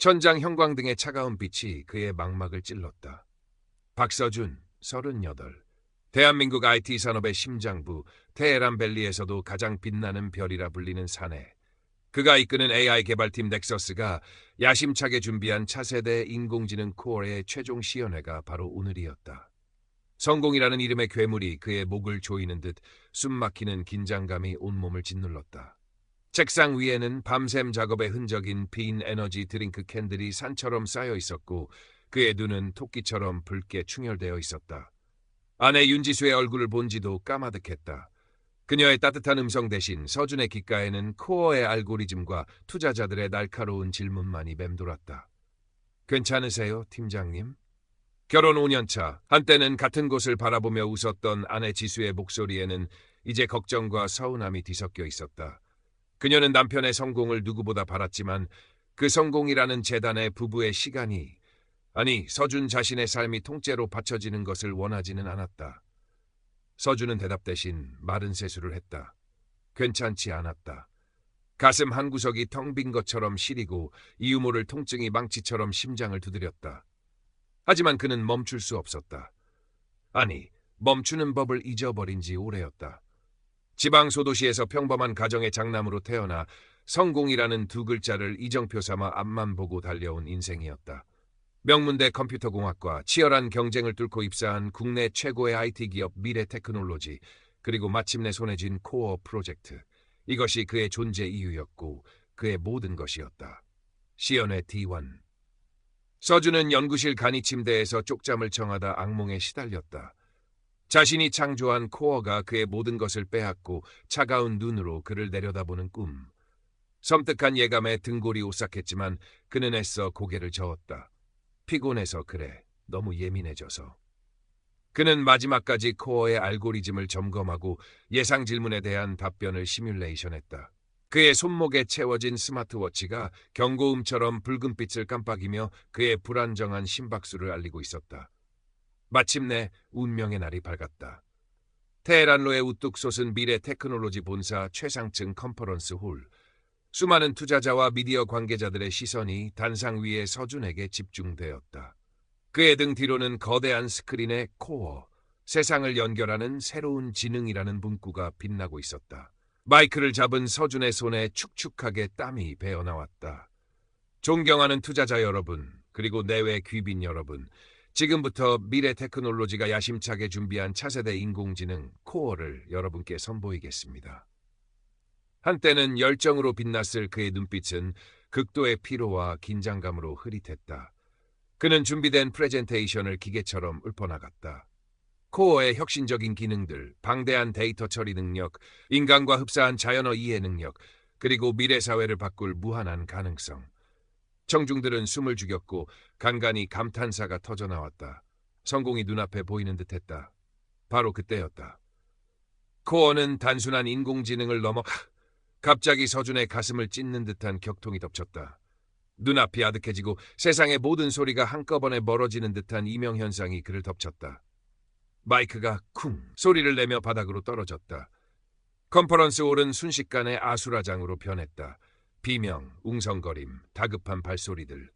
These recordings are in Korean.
천장 형광등의 차가운 빛이 그의 망막을 찔렀다. 박서준, 38. 대한민국 IT 산업의 심장부 테헤란밸리에서도 가장 빛나는 별이라 불리는 사내. 그가 이끄는 AI 개발팀 넥서스가 야심차게 준비한 차세대 인공지능 코어의 최종 시연회가 바로 오늘이었다. 성공이라는 이름의 괴물이 그의 목을 조이는 듯 숨막히는 긴장감이 온몸을 짓눌렀다. 책상 위에는 밤샘 작업의 흔적인 빈 에너지 드링크 캔들이 산처럼 쌓여 있었고 그의 눈은 토끼처럼 붉게 충혈되어 있었다. 아내 윤지수의 얼굴을 본 지도 까마득했다. 그녀의 따뜻한 음성 대신 서준의 귓가에는 코어의 알고리즘과 투자자들의 날카로운 질문만이 맴돌았다. 괜찮으세요, 팀장님? 결혼 5년차, 한때는 같은 곳을 바라보며 웃었던 아내 지수의 목소리에는 이제 걱정과 서운함이 뒤섞여 있었다. 그녀는 남편의 성공을 누구보다 바랐지만 그 성공이라는 재단에 부부의 시간이, 아니 서준 자신의 삶이 통째로 바쳐지는 것을 원하지는 않았다. 서준은 대답 대신 마른 세수를 했다. 괜찮지 않았다. 가슴 한 구석이 텅 빈 것처럼 시리고 이유 모를 통증이 망치처럼 심장을 두드렸다. 하지만 그는 멈출 수 없었다. 아니, 멈추는 법을 잊어버린 지 오래였다. 지방 소도시에서 평범한 가정의 장남으로 태어나 성공이라는 두 글자를 이정표 삼아 앞만 보고 달려온 인생이었다. 명문대 컴퓨터공학과, 치열한 경쟁을 뚫고 입사한 국내 최고의 IT 기업 미래테크놀로지, 그리고 마침내 손에 쥔 코어 프로젝트. 이것이 그의 존재 이유였고 그의 모든 것이었다. 시연의 T1. 서준은 연구실 간이 침대에서 쪽잠을 청하다 악몽에 시달렸다. 자신이 창조한 코어가 그의 모든 것을 빼앗고 차가운 눈으로 그를 내려다보는 꿈. 섬뜩한 예감에 등골이 오싹했지만 그는 애써 고개를 저었다. 피곤해서 그래. 너무 예민해져서. 그는 마지막까지 코어의 알고리즘을 점검하고 예상 질문에 대한 답변을 시뮬레이션했다. 그의 손목에 채워진 스마트워치가 경고음처럼 붉은 빛을 깜빡이며 그의 불안정한 심박수를 알리고 있었다. 마침내 운명의 날이 밝았다. 테헤란로에 우뚝 솟은 미래 테크놀로지 본사 최상층 컨퍼런스 홀. 수많은 투자자와 미디어 관계자들의 시선이 단상 위에 서준에게 집중되었다. 그의 등 뒤로는 거대한 스크린에 코어, 세상을 연결하는 새로운 지능이라는 문구가 빛나고 있었다. 마이크를 잡은 서준의 손에 축축하게 땀이 배어나왔다. 존경하는 투자자 여러분, 그리고 내외 귀빈 여러분, 지금부터 미래 테크놀로지가 야심차게 준비한 차세대 인공지능 코어를 여러분께 선보이겠습니다. 한때는 열정으로 빛났을 그의 눈빛은 극도의 피로와 긴장감으로 흐릿했다. 그는 준비된 프레젠테이션을 기계처럼 읊어나갔다. 코어의 혁신적인 기능들, 방대한 데이터 처리 능력, 인간과 흡사한 자연어 이해 능력, 그리고 미래 사회를 바꿀 무한한 가능성. 청중들은 숨을 죽였고 간간히 감탄사가 터져나왔다. 성공이 눈앞에 보이는 듯했다. 바로 그때였다. 코어는 단순한 인공지능을 넘어 갑자기 서준의 가슴을 찢는 듯한 격통이 덮쳤다. 눈앞이 아득해지고 세상의 모든 소리가 한꺼번에 멀어지는 듯한 이명현상이 그를 덮쳤다. 마이크가 쿵 소리를 내며 바닥으로 떨어졌다. 컨퍼런스 홀은 순식간에 아수라장으로 변했다. 비명, 웅성거림, 다급한 발소리들.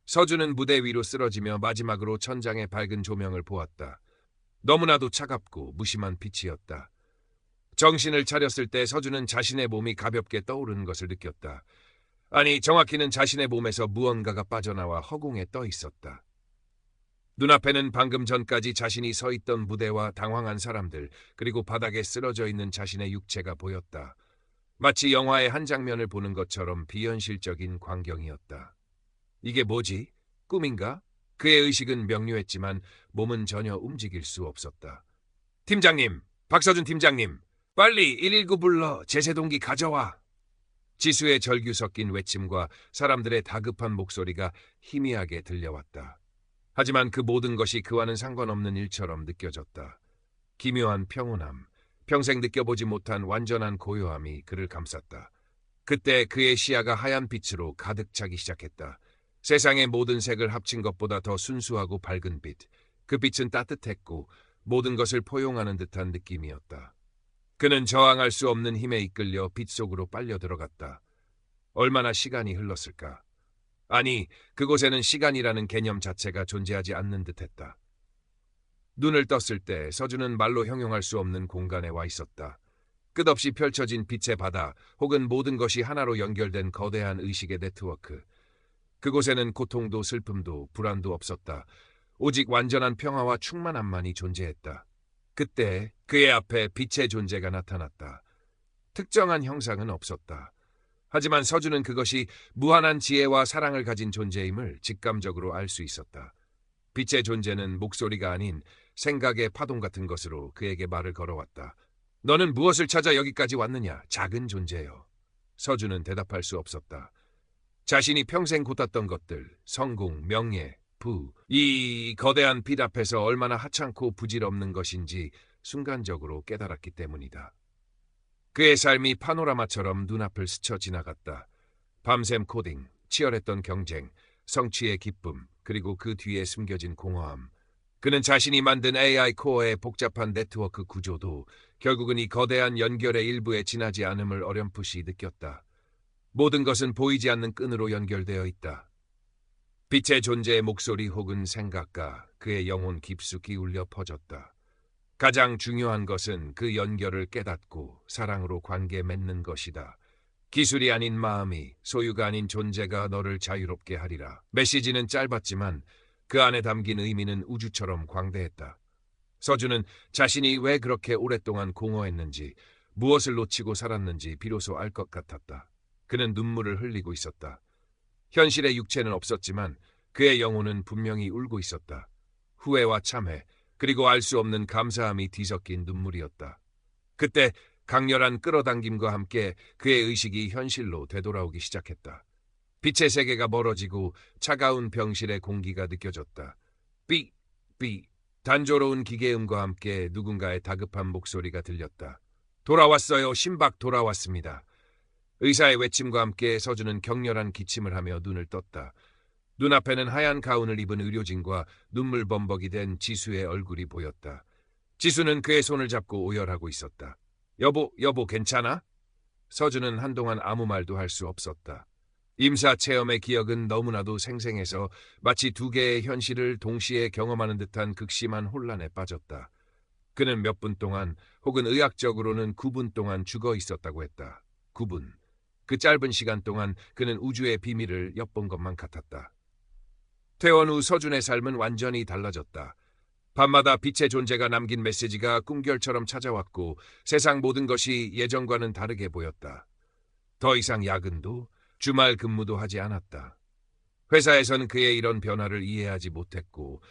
서준은 무대 위로 쓰러지며 마지막으로 천장의 밝은 조명을 보았다. 너무나도 차갑고 무심한 빛이었다. 정신을 차렸을 때 서준은 자신의 몸이 가볍게 떠오르는 것을 느꼈다. 아니, 정확히는 자신의 몸에서 무언가가 빠져나와 허공에 떠 있었다. 눈앞에는 방금 전까지 자신이 서 있던 무대와 당황한 사람들, 그리고 바닥에 쓰러져 있는 자신의 육체가 보였다. 마치 영화의 한 장면을 보는 것처럼 비현실적인 광경이었다. 이게 뭐지? 꿈인가? 그의 의식은 명료했지만 몸은 전혀 움직일 수 없었다. 팀장님! 박서준 팀장님! 빨리 119 불러 제세동기 가져와! 지수의 절규 섞인 외침과 사람들의 다급한 목소리가 희미하게 들려왔다. 하지만 그 모든 것이 그와는 상관없는 일처럼 느껴졌다. 기묘한 평온함, 평생 느껴보지 못한 완전한 고요함이 그를 감쌌다. 그때 그의 시야가 하얀 빛으로 가득 차기 시작했다. 세상의 모든 색을 합친 것보다 더 순수하고 밝은 빛. 그 빛은 따뜻했고 모든 것을 포용하는 듯한 느낌이었다. 그는 저항할 수 없는 힘에 이끌려 빛 속으로 빨려 들어갔다. 얼마나 시간이 흘렀을까? 아니, 그곳에는 시간이라는 개념 자체가 존재하지 않는 듯했다. 눈을 떴을 때 서준은 말로 형용할 수 없는 공간에 와 있었다. 끝없이 펼쳐진 빛의 바다 혹은 모든 것이 하나로 연결된 거대한 의식의 네트워크. 그곳에는 고통도 슬픔도 불안도 없었다. 오직 완전한 평화와 충만함만이 존재했다. 그때 그의 앞에 빛의 존재가 나타났다. 특정한 형상은 없었다. 하지만 서준은 그것이 무한한 지혜와 사랑을 가진 존재임을 직감적으로 알 수 있었다. 빛의 존재는 목소리가 아닌 생각의 파동 같은 것으로 그에게 말을 걸어왔다. 너는 무엇을 찾아 여기까지 왔느냐, 작은 존재여. 서준은 대답할 수 없었다. 자신이 평생 곧았던 것들, 성공, 명예, 부, 이 거대한 빛 앞에서 얼마나 하찮고 부질없는 것인지 순간적으로 깨달았기 때문이다. 그의 삶이 파노라마처럼 눈앞을 스쳐 지나갔다. 밤샘 코딩, 치열했던 경쟁, 성취의 기쁨, 그리고 그 뒤에 숨겨진 공허함. 그는 자신이 만든 AI 코어의 복잡한 네트워크 구조도 결국은 이 거대한 연결의 일부에 지나지 않음을 어렴풋이 느꼈다. 모든 것은 보이지 않는 끈으로 연결되어 있다. 빛의 존재의 목소리 혹은 생각과 그의 영혼 깊숙이 울려 퍼졌다. 가장 중요한 것은 그 연결을 깨닫고 사랑으로 관계 맺는 것이다. 기술이 아닌 마음이, 소유가 아닌 존재가 너를 자유롭게 하리라. 메시지는 짧았지만 그 안에 담긴 의미는 우주처럼 광대했다. 서준은 자신이 왜 그렇게 오랫동안 공허했는지, 무엇을 놓치고 살았는지 비로소 알 것 같았다. 그는 눈물을 흘리고 있었다. 현실의 육체는 없었지만 그의 영혼은 분명히 울고 있었다. 후회와 참회, 그리고 알 수 없는 감사함이 뒤섞인 눈물이었다. 그때 강렬한 끌어당김과 함께 그의 의식이 현실로 되돌아오기 시작했다. 빛의 세계가 멀어지고 차가운 병실의 공기가 느껴졌다. 삐, 삐, 단조로운 기계음과 함께 누군가의 다급한 목소리가 들렸다. 돌아왔어요. 심박 돌아왔습니다. 의사의 외침과 함께 서준은 격렬한 기침을 하며 눈을 떴다. 눈앞에는 하얀 가운을 입은 의료진과 눈물 범벅이 된 지수의 얼굴이 보였다. 지수는 그의 손을 잡고 오열하고 있었다. 여보, 괜찮아? 서준은 한동안 아무 말도 할 수 없었다. 임사 체험의 기억은 너무나도 생생해서 마치 두 개의 현실을 동시에 경험하는 듯한 극심한 혼란에 빠졌다. 그는 몇 분 동안, 혹은 의학적으로는 9분 동안 죽어 있었다고 했다. 9분. 그 짧은 시간 동안 그는 우주의 비밀을 엿본 것만 같았다. 퇴원 후 서준의 삶은 완전히 달라졌다. 밤마다 빛의 존재가 남긴 메시지가 꿈결처럼 찾아왔고 세상 모든 것이 예전과는 다르게 보였다. 더 이상 야근도 주말 근무도 하지 않았다. 회사에서는 그의 이런 변화를 이해하지 못했고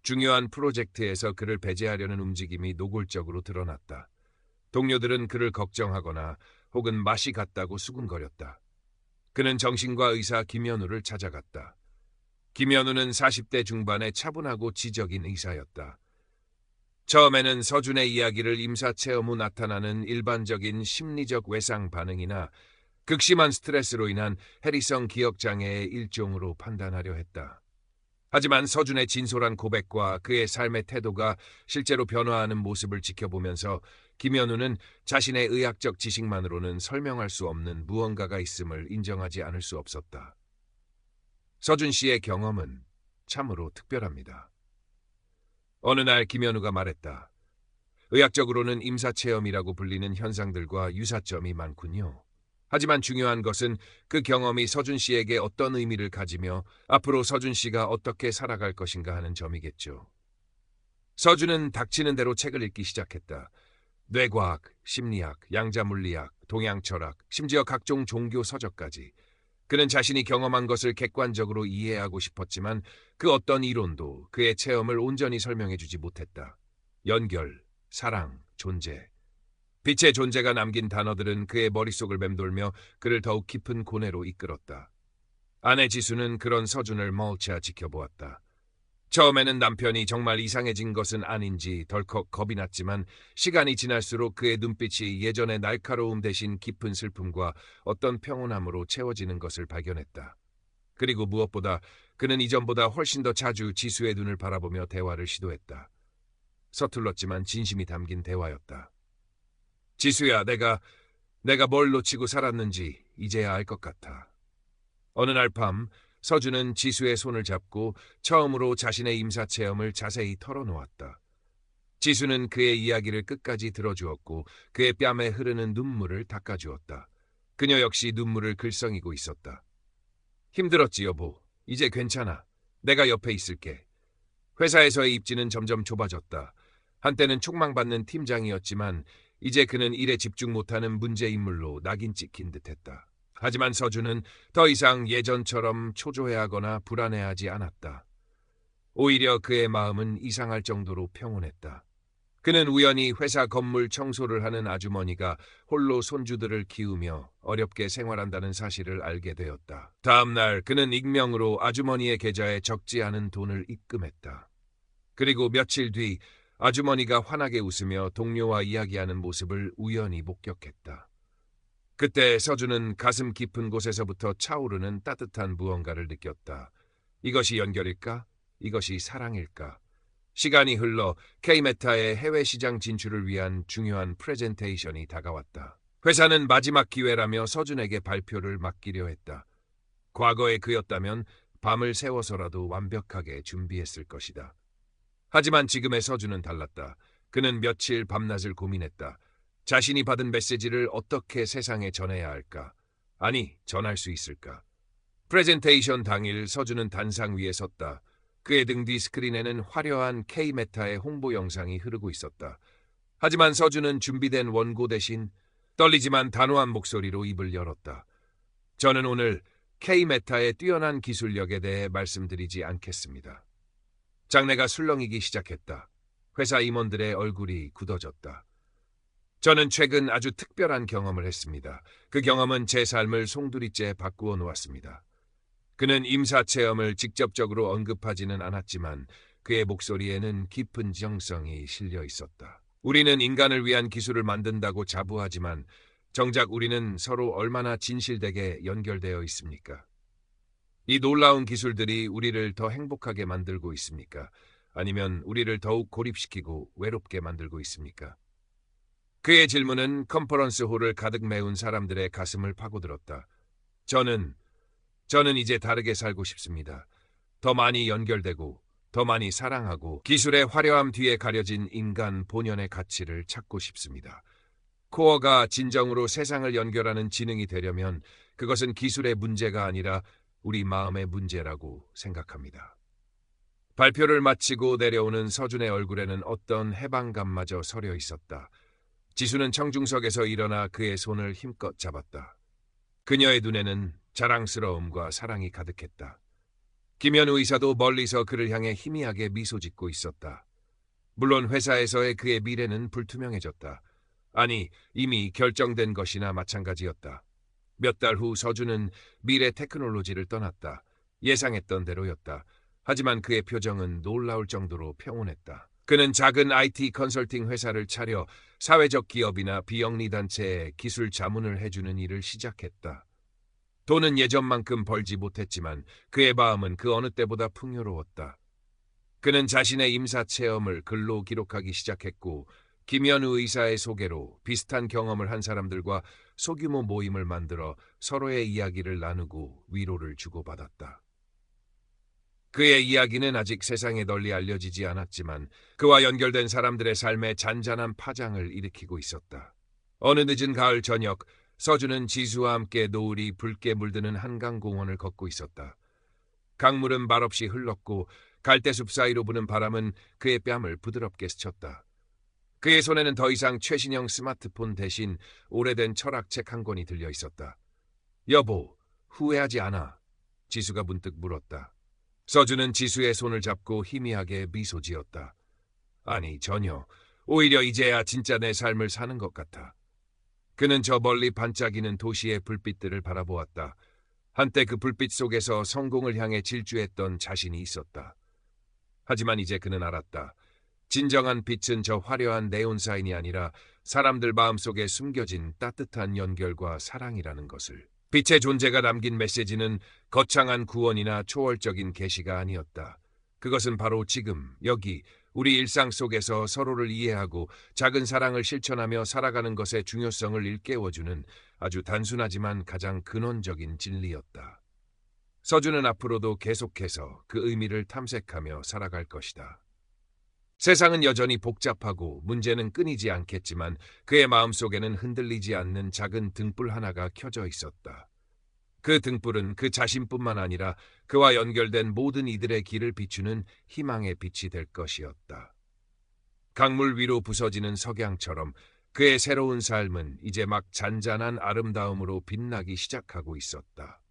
중요한 프로젝트에서 그를 배제하려는 움직임이 노골적으로 드러났다. 동료들은 그를 걱정하거나 혹은 맛이 갔다고 수군거렸다. 그는 정신과 의사 김현우를 찾아갔다. 김현우는 40대 중반의 차분하고 지적인 의사였다. 처음에는 서준의 이야기를 임사체험 후 나타나는 일반적인 심리적 외상 반응이나 극심한 스트레스로 인한 해리성 기억장애의 일종으로 판단하려 했다. 하지만 서준의 진솔한 고백과 그의 삶의 태도가 실제로 변화하는 모습을 지켜보면서 김현우는 자신의 의학적 지식만으로는 설명할 수 없는 무언가가 있음을 인정하지 않을 수 없었다. 서준 씨의 경험은 참으로 특별합니다. 어느 날 김현우가 말했다. 의학적으로는 임사체험이라고 불리는 현상들과 유사점이 많군요. 하지만 중요한 것은 그 경험이 서준 씨에게 어떤 의미를 가지며 앞으로 서준 씨가 어떻게 살아갈 것인가 하는 점이겠죠. 서준은 닥치는 대로 책을 읽기 시작했다. 뇌과학, 심리학, 양자물리학, 동양철학, 심지어 각종 종교 서적까지. 그는 자신이 경험한 것을 객관적으로 이해하고 싶었지만 그 어떤 이론도 그의 체험을 온전히 설명해주지 못했다. 연결, 사랑, 존재. 빛의 존재가 남긴 단어들은 그의 머릿속을 맴돌며 그를 더욱 깊은 고뇌로 이끌었다. 아내 지수는 그런 서준을 멀찌아 지켜보았다. 처음에는 남편이 정말 이상해진 것은 아닌지 덜컥 겁이 났지만 시간이 지날수록 그의 눈빛이 예전의 날카로움 대신 깊은 슬픔과 어떤 평온함으로 채워지는 것을 발견했다. 그리고 무엇보다 그는 이전보다 훨씬 더 자주 지수의 눈을 바라보며 대화를 시도했다. 서툴렀지만 진심이 담긴 대화였다. 지수야, 내가 뭘 놓치고 살았는지 이제야 알 것 같아. 어느 날 밤 서준은 지수의 손을 잡고 처음으로 자신의 임사 체험을 자세히 털어놓았다. 지수는 그의 이야기를 끝까지 들어주었고 그의 뺨에 흐르는 눈물을 닦아주었다. 그녀 역시 눈물을 글썽이고 있었다. 힘들었지 여보. 이제 괜찮아. 내가 옆에 있을게. 회사에서의 입지는 점점 좁아졌다. 한때는 촉망받는 팀장이었지만 이제 그는 일에 집중 못하는 문제인물로 낙인 찍힌 듯했다. 하지만 서준은 더 이상 예전처럼 초조해하거나 불안해하지 않았다. 오히려 그의 마음은 이상할 정도로 평온했다. 그는 우연히 회사 건물 청소를 하는 아주머니가 홀로 손주들을 키우며 어렵게 생활한다는 사실을 알게 되었다. 다음 날 그는 익명으로 아주머니의 계좌에 적지 않은 돈을 입금했다. 그리고 며칠 뒤 아주머니가 환하게 웃으며 동료와 이야기하는 모습을 우연히 목격했다. 그때 서준은 가슴 깊은 곳에서부터 차오르는 따뜻한 무언가를 느꼈다. 이것이 연결일까? 이것이 사랑일까? 시간이 흘러 K메타의 해외 시장 진출을 위한 중요한 프레젠테이션이 다가왔다. 회사는 마지막 기회라며 서준에게 발표를 맡기려 했다. 과거의 그였다면 밤을 새워서라도 완벽하게 준비했을 것이다. 하지만 지금의 서준은 달랐다. 그는 며칠 밤낮을 고민했다. 자신이 받은 메시지를 어떻게 세상에 전해야 할까? 아니, 전할 수 있을까? 프레젠테이션 당일 서준은 단상 위에 섰다. 그의 등 뒤 스크린에는 화려한 K메타의 홍보 영상이 흐르고 있었다. 하지만 서준은 준비된 원고 대신 떨리지만 단호한 목소리로 입을 열었다. 저는 오늘 K메타의 뛰어난 기술력에 대해 말씀드리지 않겠습니다. 장내가 술렁이기 시작했다. 회사 임원들의 얼굴이 굳어졌다. 저는 최근 아주 특별한 경험을 했습니다. 그 경험은 제 삶을 송두리째 바꾸어 놓았습니다. 그는 임사 체험을 직접적으로 언급하지는 않았지만 그의 목소리에는 깊은 정성이 실려 있었다. 우리는 인간을 위한 기술을 만든다고 자부하지만 정작 우리는 서로 얼마나 진실되게 연결되어 있습니까? 이 놀라운 기술들이 우리를 더 행복하게 만들고 있습니까? 아니면 우리를 더욱 고립시키고 외롭게 만들고 있습니까? 그의 질문은 컨퍼런스 홀을 가득 메운 사람들의 가슴을 파고들었다. 저는 이제 다르게 살고 싶습니다. 더 많이 연결되고, 더 많이 사랑하고, 기술의 화려함 뒤에 가려진 인간 본연의 가치를 찾고 싶습니다. 코어가 진정으로 세상을 연결하는 지능이 되려면 그것은 기술의 문제가 아니라 우리 마음의 문제라고 생각합니다. 발표를 마치고 내려오는 서준의 얼굴에는 어떤 해방감마저 서려 있었다. 지수는 청중석에서 일어나 그의 손을 힘껏 잡았다. 그녀의 눈에는 자랑스러움과 사랑이 가득했다. 김현우 의사도 멀리서 그를 향해 희미하게 미소 짓고 있었다. 물론 회사에서의 그의 미래는 불투명해졌다. 아니, 이미 결정된 것이나 마찬가지였다. 몇 달 후 서준은 미래 테크놀로지를 떠났다. 예상했던 대로였다. 하지만 그의 표정은 놀라울 정도로 평온했다. 그는 작은 IT 컨설팅 회사를 차려 사회적 기업이나 비영리 단체에 기술 자문을 해주는 일을 시작했다. 돈은 예전만큼 벌지 못했지만 그의 마음은 그 어느 때보다 풍요로웠다. 그는 자신의 임사 체험을 글로 기록하기 시작했고 김현우 의사의 소개로 비슷한 경험을 한 사람들과 소규모 모임을 만들어 서로의 이야기를 나누고 위로를 주고받았다. 그의 이야기는 아직 세상에 널리 알려지지 않았지만 그와 연결된 사람들의 삶에 잔잔한 파장을 일으키고 있었다. 어느 늦은 가을 저녁, 서준은 지수와 함께 노을이 붉게 물드는 한강공원을 걷고 있었다. 강물은 말없이 흘렀고 갈대숲 사이로 부는 바람은 그의 뺨을 부드럽게 스쳤다. 그의 손에는 더 이상 최신형 스마트폰 대신 오래된 철학책 한 권이 들려 있었다. 여보, 후회하지 않아? 지수가 문득 물었다. 서준은 지수의 손을 잡고 희미하게 미소 지었다. 아니, 전혀. 오히려 이제야 진짜 내 삶을 사는 것 같아. 그는 저 멀리 반짝이는 도시의 불빛들을 바라보았다. 한때 그 불빛 속에서 성공을 향해 질주했던 자신이 있었다. 하지만 이제 그는 알았다. 진정한 빛은 저 화려한 네온사인이 아니라 사람들 마음속에 숨겨진 따뜻한 연결과 사랑이라는 것을. 빛의 존재가 남긴 메시지는 거창한 구원이나 초월적인 계시가 아니었다. 그것은 바로 지금, 여기, 우리 일상 속에서 서로를 이해하고 작은 사랑을 실천하며 살아가는 것의 중요성을 일깨워주는 아주 단순하지만 가장 근원적인 진리였다. 서준은 앞으로도 계속해서 그 의미를 탐색하며 살아갈 것이다. 세상은 여전히 복잡하고 문제는 끊이지 않겠지만 그의 마음속에는 흔들리지 않는 작은 등불 하나가 켜져 있었다. 그 등불은 그 자신뿐만 아니라 그와 연결된 모든 이들의 길을 비추는 희망의 빛이 될 것이었다. 강물 위로 부서지는 석양처럼 그의 새로운 삶은 이제 막 잔잔한 아름다움으로 빛나기 시작하고 있었다.